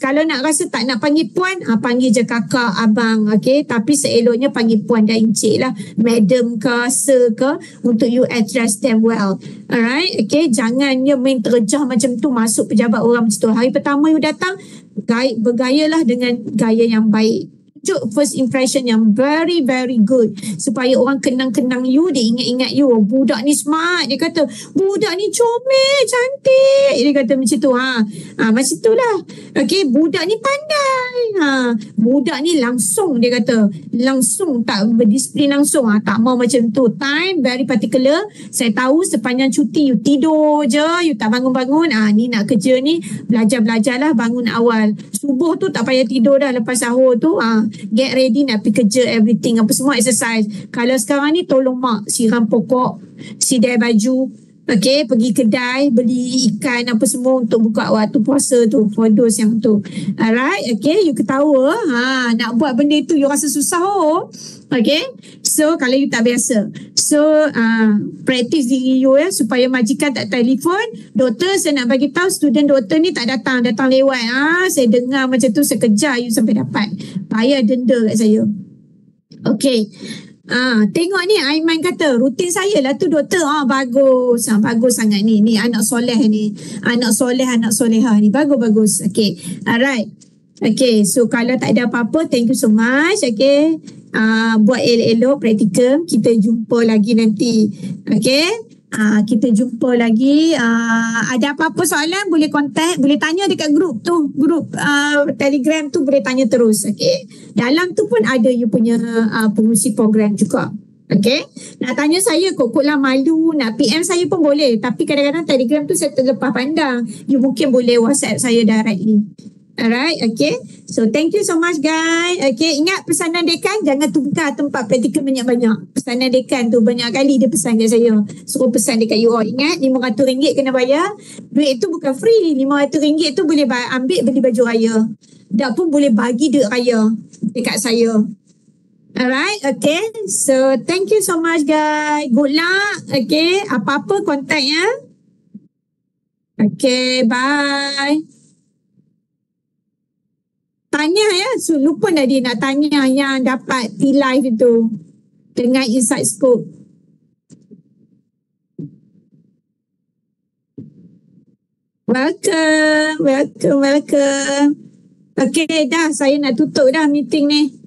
kalau nak rasa tak nak panggil puan, panggil je kakak, abang. Okay, tapi seeloknya panggil puan dan encik lah. Madam ke, sir ke, untuk you address them well. Alright, okay. Jangan you main terjah macam tu masuk pejabat orang macam tu. Hari pertama you datang, bergayalah dengan gaya yang baik. Tunjuk first impression yang very very good supaya orang kenang-kenang you, dia ingat-ingat you. Oh, budak ni smart, dia kata. Budak ni comel, cantik, dia kata macam tu. Macam tu lah. Okay, budak ni pandai. Budak ni langsung, dia kata. Langsung, tak berdisiplin langsung. Tak mau macam tu. Time very particular. Saya tahu sepanjang cuti you tidur je, you tak bangun-bangun. Ni nak kerja ni, belajar-belajar lah, bangun awal. Subuh tu tak payah tidur dah lepas sahur tu. Get ready nak pergi kerja, everything, apa semua exercise. Kalau sekarang ni tolong mak siram pokok, sidai baju, okay, pergi kedai beli ikan apa semua untuk buka waktu puasa tu, for those yang tu. Alright, okay, you ketawa nak buat benda tu you rasa susah. Okay, so kalau you tak biasa, so practice diri you supaya majikan tak telefon. Doktor, saya nak bagi tahu student doktor ni tak datang lewat. Saya dengar macam tu, saya kejar you sampai dapat, bayar denda kat saya. Okay, tengok ni Aiman kata rutin saya lah tu doktor. Bagus, bagus sangat ni anak soleh ni, anak soleh, anak soleha ni, bagus. Okay, alright. Okay, so kalau tak ada apa-apa, thank you so much. Okay, buat elok-elok praktikum. Kita jumpa lagi nanti. Okay, kita jumpa lagi. Ada apa-apa soalan boleh contact, boleh tanya dekat grup tu, grup Telegram tu, boleh tanya terus. Okay, dalam tu pun ada you punya pengurusi program juga. Okay, nak tanya saya kok lah malu, nak PM saya pun boleh, tapi kadang-kadang Telegram tu saya terlepas pandang. You mungkin boleh WhatsApp saya directly. Alright, okay. So thank you so much guys. Okay, ingat pesanan dekan, jangan tukar tempat praktikal banyak-banyak. Pesanan dekan tu banyak kali dia pesan kat saya. Suruh pesan dekat you all. Ingat RM500 kena bayar. Duit tu bukan free. RM500 tu boleh ambil beli baju raya. Tak pun boleh bagi duit raya dekat saya. Alright, okay. So thank you so much guys. Good luck. Okay, apa-apa contact ya. Okay, bye. Tanya ya, so, lupa tadi nak tanya yang dapat T-Live itu dengan Inside Scope. Welcome. Okay, dah saya nak tutup dah meeting ni.